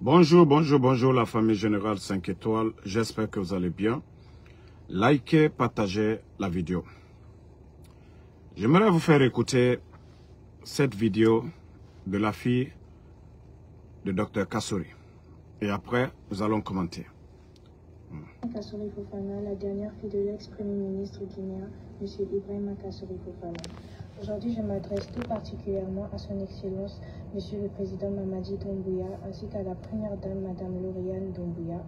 Bonjour, bonjour, bonjour la famille Générale 5 étoiles. J'espère que vous allez bien. Likez, partagez la vidéo. J'aimerais vous faire écouter cette vidéo de la fille de Dr Kassory. Et après, nous allons commenter. Kassory Fofana, la dernière fille de l'ex-premier ministre guinéen, M. Ibrahima Kassory Fofana. Aujourd'hui, je m'adresse tout particulièrement à son Excellence, M. le Président Mamadi Doumbouya, ainsi qu'à la Première Dame, Mme Lauriane Doumbouya.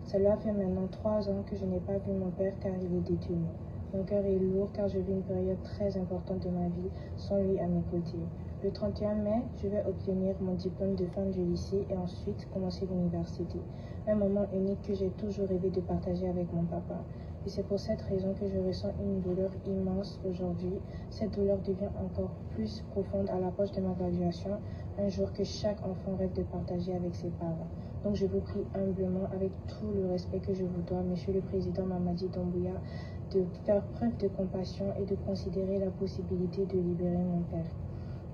Cela fait maintenant 3 ans que je n'ai pas vu mon père car il est détenu. Mon cœur est lourd car je vis une période très importante de ma vie sans lui à mes côtés. Le 31 mai, je vais obtenir mon diplôme de fin du lycée et ensuite commencer l'université. Un moment unique que j'ai toujours rêvé de partager avec mon papa. Et c'est pour cette raison que je ressens une douleur immense aujourd'hui. Cette douleur devient encore plus profonde à l'approche de ma graduation, un jour que chaque enfant rêve de partager avec ses parents. Donc je vous prie humblement, avec tout le respect que je vous dois, Monsieur le Président Mamadi Doumbouya, de faire preuve de compassion et de considérer la possibilité de libérer mon père.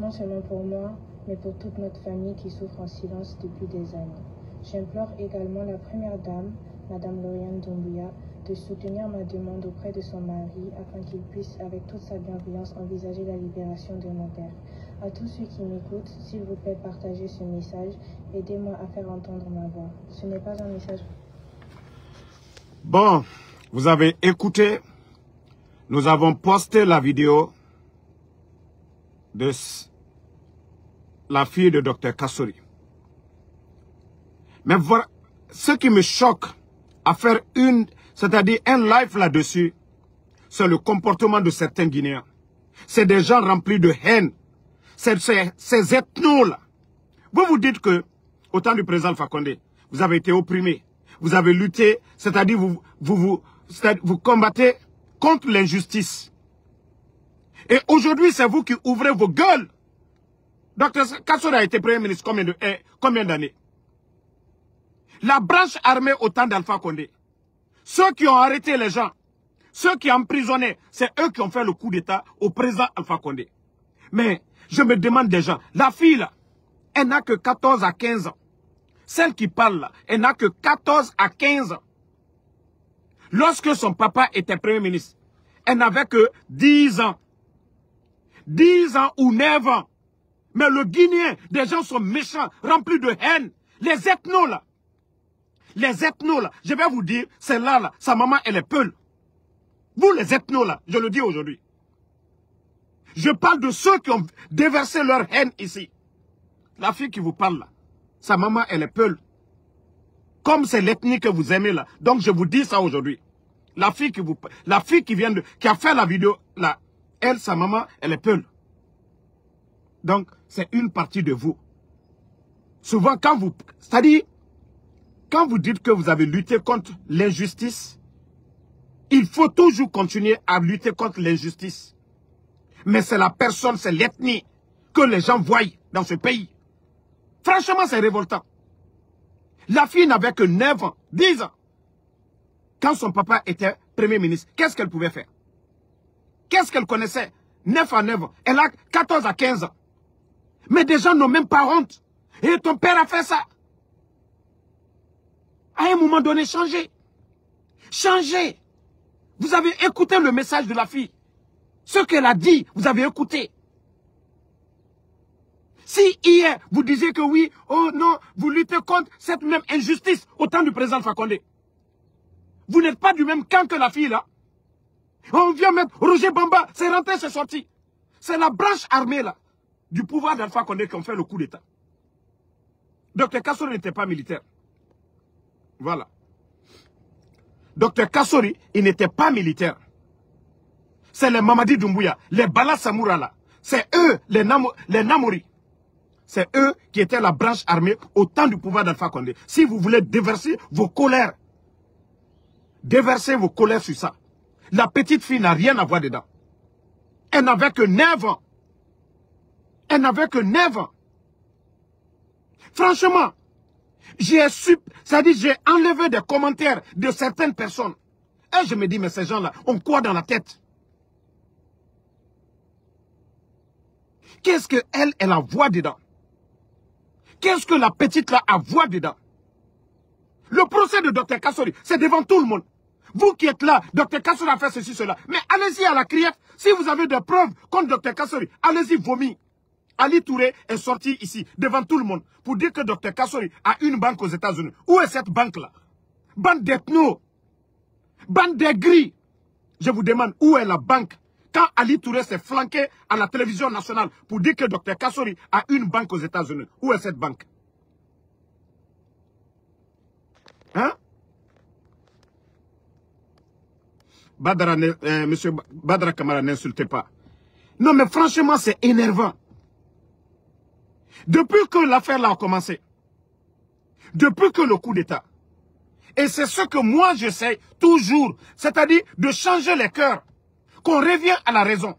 Non seulement pour moi, mais pour toute notre famille qui souffre en silence depuis des années. J'implore également la Première Dame, Mme Lauriane Doumbouya, de soutenir ma demande auprès de son mari afin qu'il puisse, avec toute sa bienveillance, envisager la libération de mon père. À tous ceux qui m'écoutent, s'il vous plaît, partagez ce message. Aidez-moi à faire entendre ma voix. Ce n'est pas un message... Bon, vous avez écouté. Nous avons posté la vidéo de la fille de Dr Kassory. Mais voilà, ce qui me choque à faire c'est-à-dire un live là-dessus, c'est le comportement de certains Guinéens. C'est des gens remplis de haine. Ces ethnos-là. Vous vous dites que, au temps du président Alpha Condé, vous avez été opprimés. Vous avez lutté, c'est-à-dire vous combattez contre l'injustice. Et aujourd'hui, c'est vous qui ouvrez vos gueules. Dr Kassory a été Premier ministre combien d'années? La branche armée au temps d'Alpha Condé. Ceux qui ont arrêté les gens, ceux qui emprisonnaient, c'est eux qui ont fait le coup d'État au président Alpha Condé. Mais je me demande déjà, la fille là, elle n'a que 14 à 15 ans. Celle qui parle là, elle n'a que 14 à 15 ans. Lorsque son papa était Premier ministre, elle n'avait que 10 ans. 10 ans ou 9 ans. Mais le Guinéen, des gens sont méchants, remplis de haine. Les ethnos là. Les ethnos là, je vais vous dire, celle-là, là, sa maman, elle est peule. Vous les ethnos là, je le dis aujourd'hui. Je parle de ceux qui ont déversé leur haine ici. La fille qui vous parle là, sa maman, elle est peule. Comme c'est l'ethnie que vous aimez là. Donc je vous dis ça aujourd'hui. La fille qui a fait la vidéo là, elle, sa maman, elle est peule. Donc c'est une partie de vous. Souvent c'est-à-dire, quand vous dites que vous avez lutté contre l'injustice, il faut toujours continuer à lutter contre l'injustice. Mais c'est la personne, c'est l'ethnie que les gens voient dans ce pays. Franchement, c'est révoltant. La fille n'avait que 9 ans, 10 ans. Quand son papa était Premier ministre, qu'est-ce qu'elle pouvait faire? Qu'est-ce qu'elle connaissait? 9 à 9 ans. Elle a 14 à 15 ans. Mais des gens n'ont même pas honte. Et ton père a fait ça. À un moment donné, changez. Changez. Vous avez écouté le message de la fille. Ce qu'elle a dit, vous avez écouté. Si hier, vous disiez que oui, oh non, vous luttez contre cette même injustice au temps du président Alpha Condé. Vous n'êtes pas du même camp que la fille là. On vient mettre Roger Bamba, c'est rentré, c'est sorti. C'est la branche armée là, du pouvoir d'Alpha Condé qui ont fait le coup d'État. Dr Kassory n'était pas militaire. Voilà. Dr Kassory, il n'était pas militaire. C'est les Mamadi Doumbouya, les Bala Samoura là. C'est eux, les Namori. C'est eux qui étaient la branche armée au temps du pouvoir d'Alpha Condé. Si vous voulez déverser vos colères sur ça. La petite fille n'a rien à voir dedans. Elle n'avait que 9 ans. Elle n'avait que 9 ans. Franchement, j'ai enlevé des commentaires de certaines personnes. Et je me dis, mais ces gens-là ont quoi dans la tête? Qu'est-ce qu'elle a voix dedans? Qu'est-ce que la petite là a voix dedans? Le procès de Dr Kassori, c'est devant tout le monde. Vous qui êtes là, Dr Kassori a fait ceci, cela. Mais allez-y à la criette. Si vous avez des preuves contre Dr Kassori, allez-y vomir. Ali Touré est sorti ici, devant tout le monde, pour dire que Dr Kassori a une banque aux États-Unis. Où est cette banque-là? Bande d'ethnos, bande d'aigris. Je vous demande, où est la banque? Quand Ali Touré s'est flanqué à la télévision nationale pour dire que Dr Kassori a une banque aux États-Unis, où est cette banque? Hein? Monsieur Badra Camara, n'insultez pas. Non, mais franchement, c'est énervant. Depuis que l'affaire là a commencé, depuis que le coup d'État, et c'est ce que moi j'essaie toujours, c'est-à-dire de changer les cœurs, qu'on revient à la raison,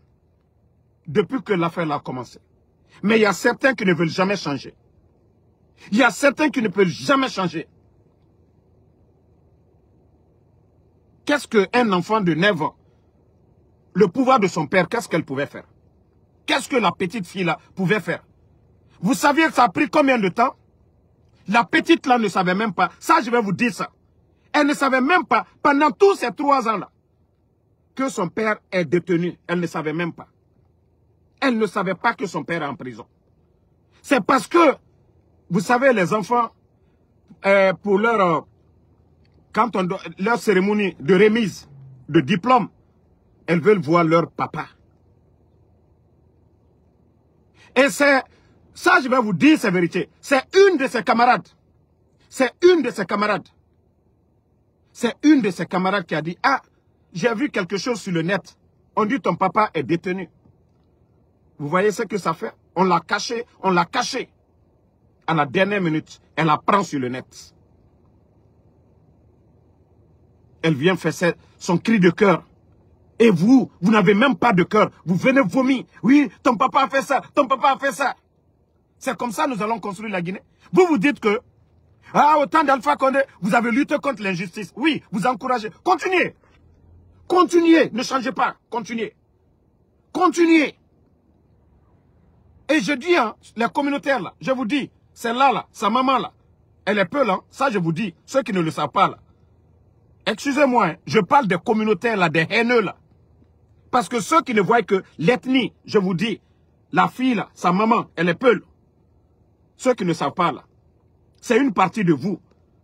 depuis que l'affaire là a commencé. Mais il y a certains qui ne veulent jamais changer. Il y a certains qui ne peuvent jamais changer. Qu'est-ce qu'un enfant de 9 ans, le pouvoir de son père, qu'est-ce qu'elle pouvait faire? Qu'est-ce que la petite fille là pouvait faire? Vous saviez que ça a pris combien de temps? La petite là ne savait même pas. Ça, je vais vous dire ça. Elle ne savait même pas, pendant tous ces 3 ans là, que son père est détenu. Elle ne savait même pas. Elle ne savait pas que son père est en prison. C'est parce que, vous savez, les enfants, pour leur... Quand on doit, leur cérémonie de remise de diplôme, elles veulent voir leur papa. Et c'est, ça je vais vous dire c'est vérité, c'est une de ses camarades. C'est une de ses camarades. C'est une de ses camarades qui a dit, ah, j'ai vu quelque chose sur le net. On dit ton papa est détenu. Vous voyez ce que ça fait? On l'a caché, on l'a caché. À la dernière minute, elle apprend sur le net. Elle vient faire son cri de cœur. Et vous, vous n'avez même pas de cœur. Vous venez vomir. Oui, ton papa a fait ça, ton papa a fait ça. C'est comme ça que nous allons construire la Guinée. Vous vous dites que, ah, au temps d'Alpha Condé, vous avez lutté contre l'injustice. Oui, vous encouragez. Continuez. Continuez, ne changez pas. Continuez. Continuez. Et je dis, hein, les communautaires là, je vous dis, celle-là, là, sa maman là, elle est peu là, ça je vous dis, ceux qui ne le savent pas là. Excusez-moi, hein, je parle des communautaires là, des haineux là. Parce que ceux qui ne voient que l'ethnie, je vous dis, la fille là, sa maman, elle est peule. Ceux qui ne savent pas là, c'est une partie de vous.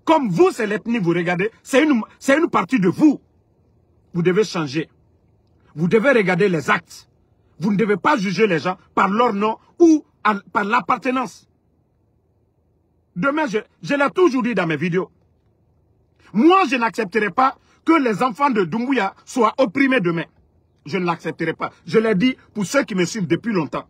Comme vous, c'est l'ethnie, vous regardez, c'est une partie de vous. Vous devez changer. Vous devez regarder les actes. Vous ne devez pas juger les gens par leur nom ou par l'appartenance. Demain, je l'ai toujours dit dans mes vidéos. Moi, je n'accepterai pas que les enfants de Doumbouya soient opprimés demain. Je ne l'accepterai pas. Je l'ai dit pour ceux qui me suivent depuis longtemps.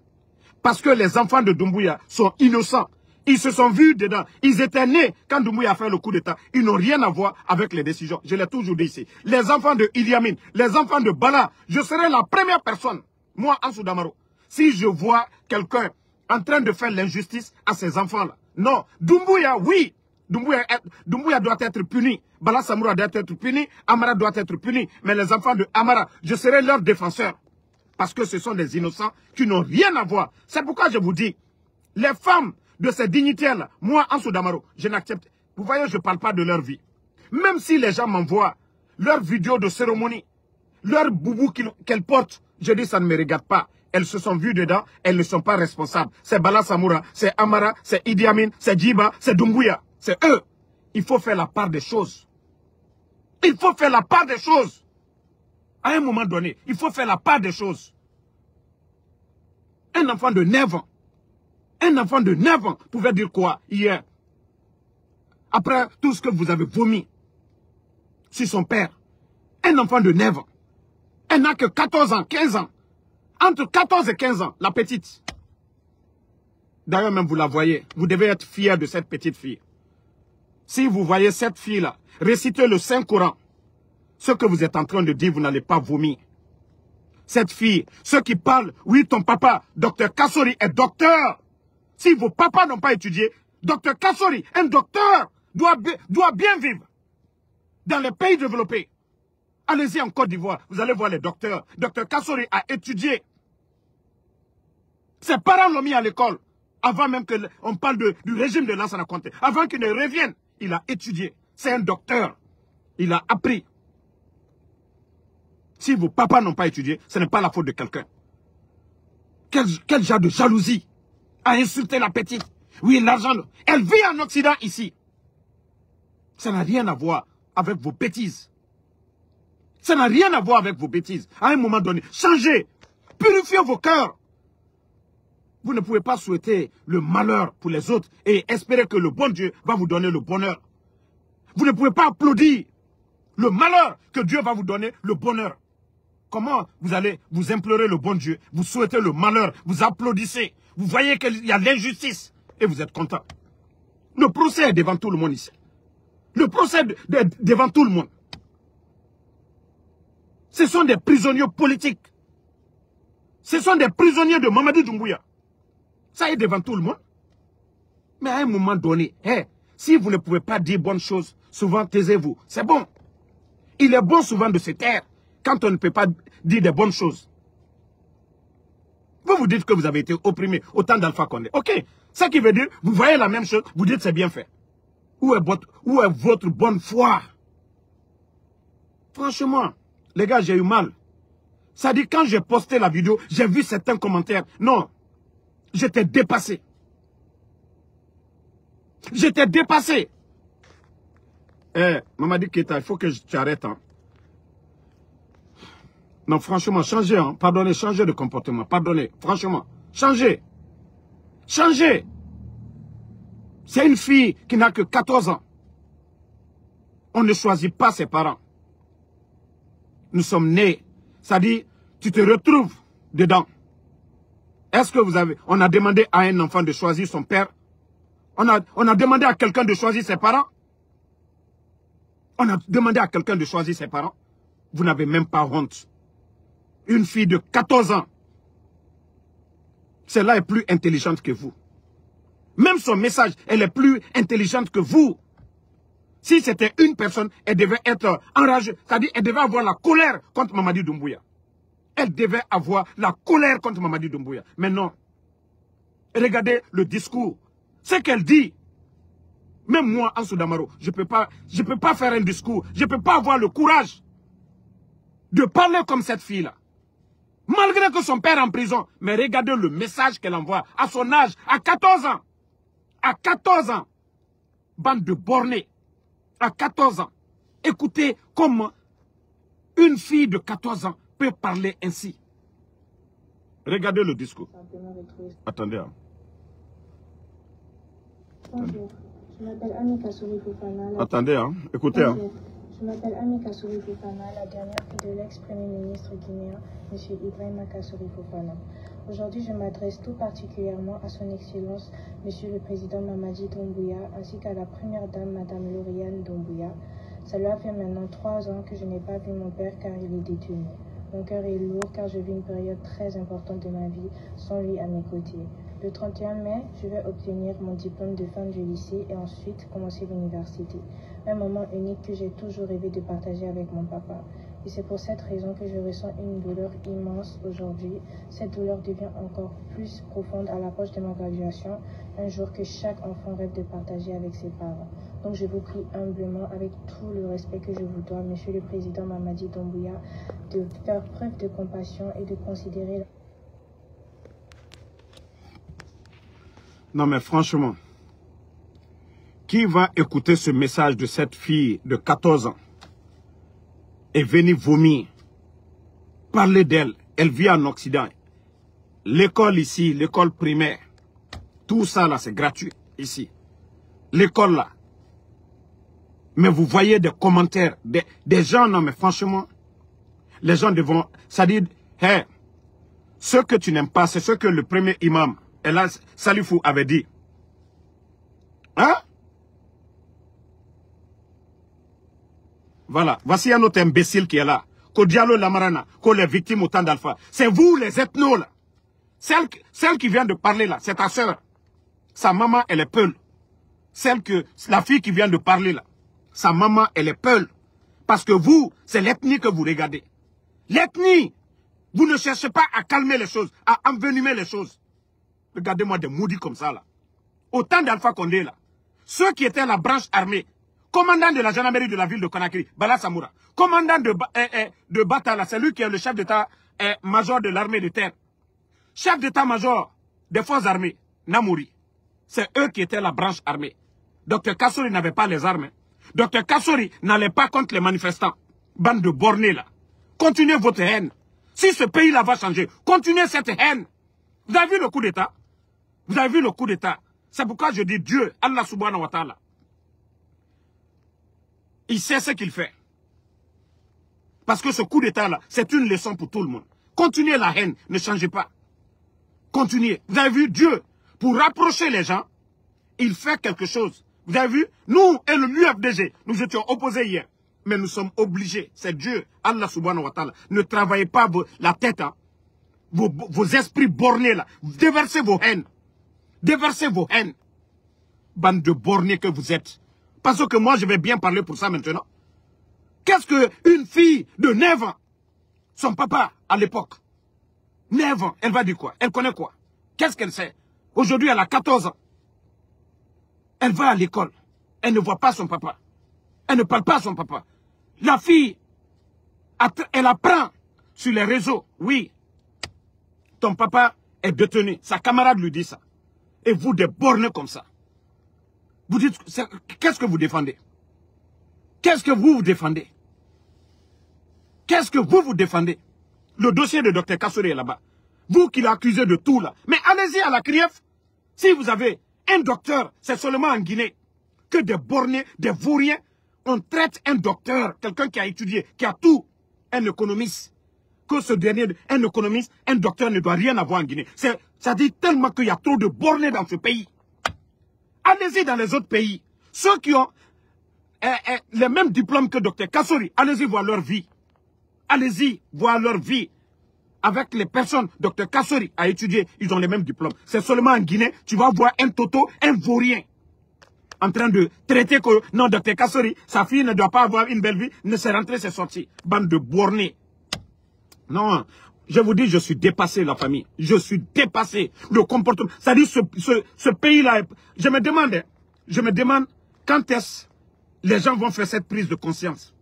Parce que les enfants de Doumbouya sont innocents. Ils se sont vus dedans. Ils étaient nés quand Doumbouya a fait le coup d'État. Ils n'ont rien à voir avec les décisions. Je l'ai toujours dit ici. Les enfants de Idi Amin, les enfants de Bala, je serai la première personne, moi, Ansou Damaro, si je vois quelqu'un en train de faire l'injustice à ces enfants-là. Non, Doumbouya, oui. Doumbouya doit être puni. Bala Samoura doit être puni. Amara doit être puni. Mais les enfants de Amara, je serai leur défenseur. Parce que ce sont des innocents qui n'ont rien à voir. C'est pourquoi je vous dis, les femmes de ces dignitaires-là, moi, Ansou Damaro, je n'accepte. Vous voyez, je ne parle pas de leur vie. Même si les gens m'envoient leurs vidéos de cérémonie, leurs boubous qu'elles portent, je dis ça ne me regarde pas. Elles se sont vues dedans, elles ne sont pas responsables. C'est Bala Samoura, c'est Amara, c'est Idi Amin, c'est Djiba, c'est Doumbouya. C'est eux. Il faut faire la part des choses. Il faut faire la part des choses. À un moment donné, il faut faire la part des choses. Un enfant de 9 ans. Un enfant de 9 ans pouvait dire quoi hier? Après tout ce que vous avez vomi sur son père. Un enfant de 9 ans. Elle n'a que 14 ans, 15 ans. Entre 14 et 15 ans, la petite. D'ailleurs, même vous la voyez. Vous devez être fier de cette petite fille. Si vous voyez cette fille-là, récitez le Saint-Coran. Ce que vous êtes en train de dire, vous n'allez pas vomir. Cette fille, ceux qui parlent, oui, ton papa, Dr Kassori est docteur. Si vos papas n'ont pas étudié, Dr Kassori, un docteur, doit bien vivre dans les pays développés. Allez-y en Côte d'Ivoire, vous allez voir les docteurs. Dr Kassori a étudié. Ses parents l'ont mis à l'école. Avant même qu'on parle du régime de Lansana Conté. Avant qu'il ne revienne, il a étudié. C'est un docteur. Il a appris. Si vos papas n'ont pas étudié, ce n'est pas la faute de quelqu'un. Quel genre de jalousie à insulter la petite. Oui, l'argent, elle vit en Occident ici. Ça n'a rien à voir avec vos bêtises. Ça n'a rien à voir avec vos bêtises. À un moment donné, changez. Purifiez vos cœurs. Vous ne pouvez pas souhaiter le malheur pour les autres et espérer que le bon Dieu va vous donner le bonheur. Vous ne pouvez pas applaudir le malheur que Dieu va vous donner le bonheur. Comment vous allez vous implorer le bon Dieu, vous souhaitez le malheur, vous applaudissez, vous voyez qu'il y a l'injustice et vous êtes content. Le procès est devant tout le monde ici. Le procès est devant tout le monde. Ce sont des prisonniers politiques. Ce sont des prisonniers de Mamadi Doumbouya. Ça est devant tout le monde. Mais à un moment donné, si vous ne pouvez pas dire bonnes choses, souvent taisez-vous. C'est bon. Il est bon souvent de se taire quand on ne peut pas dire des bonnes choses. Vous vous dites que vous avez été opprimé au temps d'Alpha Condé. Ok. Ça qui veut dire, vous voyez la même chose, vous dites c'est bien fait. Où est votre bonne foi? Franchement, les gars, j'ai eu mal. Ça dit, quand j'ai posté la vidéo, j'ai vu certains commentaires. Non, j'étais dépassé. J'étais dépassé. Mamadi Keita, il faut que tu arrêtes. Hein. Non, franchement, changez. Hein. Pardonnez, changez de comportement. Pardonnez, franchement. Changez. Changez. C'est une fille qui n'a que 14 ans. On ne choisit pas ses parents. Nous sommes nés. Ça dit, tu te retrouves dedans. Est-ce que vous avez... On a demandé à un enfant de choisir son père. On a demandé à quelqu'un de choisir ses parents. On a demandé à quelqu'un de choisir ses parents. Vous n'avez même pas honte. Une fille de 14 ans. Celle-là est plus intelligente que vous. Même son message, elle est plus intelligente que vous. Si c'était une personne, elle devait être enragée. C'est-à-dire, elle devait avoir la colère contre Mamadi Doumbouya. Elle devait avoir la colère contre Mamadi Doumbouya. Mais non. Regardez le discours. Ce qu'elle dit. Même moi, Ansou Damaro, je peux pas faire un discours. Je ne peux pas avoir le courage de parler comme cette fille-là. Malgré que son père est en prison. Mais regardez le message qu'elle envoie à son âge, à 14 ans. À 14 ans. Bande de bornés. À 14 ans. Écoutez comment une fille de 14 ans peut parler ainsi. Regardez le discours. Attendez. Hein. Bonjour, je m'appelle Amika Souri Fofana. Attendez, hein. Écoutez. Hein. Je m'appelle Amika Souri Fofana, la dernière fille de l'ex-premier ministre guinéen, M. Ibrahim Souri Fofana. Aujourd'hui, je m'adresse tout particulièrement à son Excellence, M. le Président Mamadi Doumbouya, ainsi qu'à la Première Dame, Mme Lauriane Doumbouya. Cela fait maintenant 3 ans que je n'ai pas vu mon père car il est détenu. Mon cœur est lourd car je vis une période très importante de ma vie sans lui à mes côtés. Le 31 mai, je vais obtenir mon diplôme de fin du lycée et ensuite commencer l'université. Un moment unique que j'ai toujours rêvé de partager avec mon papa. Et c'est pour cette raison que je ressens une douleur immense aujourd'hui. Cette douleur devient encore plus profonde à l'approche de ma graduation, un jour que chaque enfant rêve de partager avec ses parents. Donc je vous prie humblement, avec tout le respect que je vous dois, Monsieur le Président Mamadi Doumbouya, de faire preuve de compassion et de considérer... Non mais franchement, qui va écouter ce message de cette fille de 14 ans et venir vomir, parler d'elle, elle vit en Occident, l'école ici, l'école primaire, tout ça là c'est gratuit ici, l'école là. Mais vous voyez des commentaires, des gens, non mais franchement, les gens devront, ça dit, hey, ce que tu n'aimes pas, c'est ce que le premier imam, Elas Salifou avait dit. Hein? Voilà. Voici un autre imbécile qui est là. Ko Diallo Lamarana, ko les victimes au temps d'Alpha. C'est vous les ethnos là. Celle qui vient de parler là, c'est ta soeur. Sa maman, elle est peule. La fille qui vient de parler là, sa maman, elle est peule. Parce que vous, c'est l'ethnie que vous regardez. L'ethnie. Vous ne cherchez pas à calmer les choses, à envenimer les choses. Regardez-moi des maudits comme ça là. Au temps d'Alpha Condé là, ceux qui étaient la branche armée, Commandant de la gendarmerie de la ville de Conakry, Bala Samoura. Commandant de Batala, c'est lui qui est le chef d'état-major de l'armée de terre. Chef d'état-major des forces armées, Namouri. C'est eux qui étaient la branche armée. Dr Kassori n'avait pas les armes. Dr Kassori n'allait pas contre les manifestants. Bande de bornés là. Continuez votre haine. Si ce pays-là va changer, continuez cette haine. Vous avez vu le coup d'état? Vous avez vu le coup d'état? C'est pourquoi je dis Dieu, Allah subhanahu wa ta'ala. Il sait ce qu'il fait. Parce que ce coup d'état-là, c'est une leçon pour tout le monde. Continuez la haine, ne changez pas. Continuez. Vous avez vu Dieu, pour rapprocher les gens, il fait quelque chose. Vous avez vu, nous et l'UFDG, nous étions opposés hier. Mais nous sommes obligés. C'est Dieu, Allah subhanahu wa ta'ala. Ne travaillez pas la tête, hein. Vos esprits bornés là. Déversez vos haines. Déversez vos haines. Bande de bornés que vous êtes. Parce que moi, je vais bien parler pour ça maintenant. Qu'est-ce qu'une fille de 9 ans, son papa à l'époque, 9 ans, elle va dire quoi? Elle connaît quoi? Qu'est-ce qu'elle sait? Aujourd'hui, elle a 14 ans. Elle va à l'école. Elle ne voit pas son papa. Elle ne parle pas à son papa. La fille, elle apprend sur les réseaux. Oui, ton papa est détenu. Sa camarade lui dit ça. Et vous, des bornés comme ça. Vous dites, qu'est-ce que vous défendez? Qu'est-ce que vous défendez? Qu'est-ce que vous défendez? Le dossier de Dr Kassori est là-bas. Vous qui l'accusez de tout là. Mais allez-y à la CRIEF. Si vous avez un docteur, c'est seulement en Guinée que des bornés, des vauriens, on traite un docteur, quelqu'un qui a étudié, qui a tout, un économiste. Que ce dernier, un économiste, un docteur ne doit rien avoir en Guinée. Ça dit tellement qu'il y a trop de bornés dans ce pays. Allez-y dans les autres pays. Ceux qui ont les mêmes diplômes que Dr Kassori, allez-y voir leur vie. Allez-y voir leur vie. Avec les personnes, Dr Kassori a étudié, ils ont les mêmes diplômes. C'est seulement en Guinée, tu vas voir un toto, un vaurien, en train de traiter que non, Dr Kassori, sa fille ne doit pas avoir une belle vie, ne s'est rentrée, c'est sorti. Bande de bornés. Non, je vous dis, je suis dépassé, la famille. Je suis dépassé. Le comportement. Ça dit, ce pays-là, je me demande quand est-ce les gens vont faire cette prise de conscience.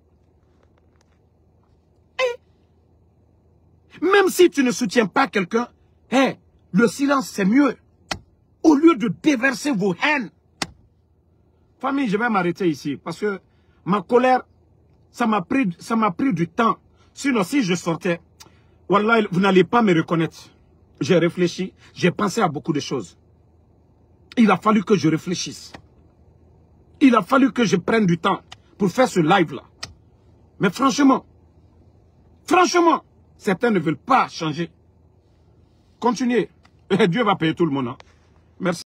Et même si tu ne soutiens pas quelqu'un, le silence, c'est mieux. Au lieu de déverser vos haines. Famille, je vais m'arrêter ici parce que ma colère, ça m'a pris du temps. Sinon, si je sortais, wallah, vous n'allez pas me reconnaître. J'ai réfléchi, j'ai pensé à beaucoup de choses. Il a fallu que je réfléchisse. Il a fallu que je prenne du temps pour faire ce live-là. Mais franchement, certains ne veulent pas changer. Continuez. Dieu va payer tout le monde. Hein. Merci.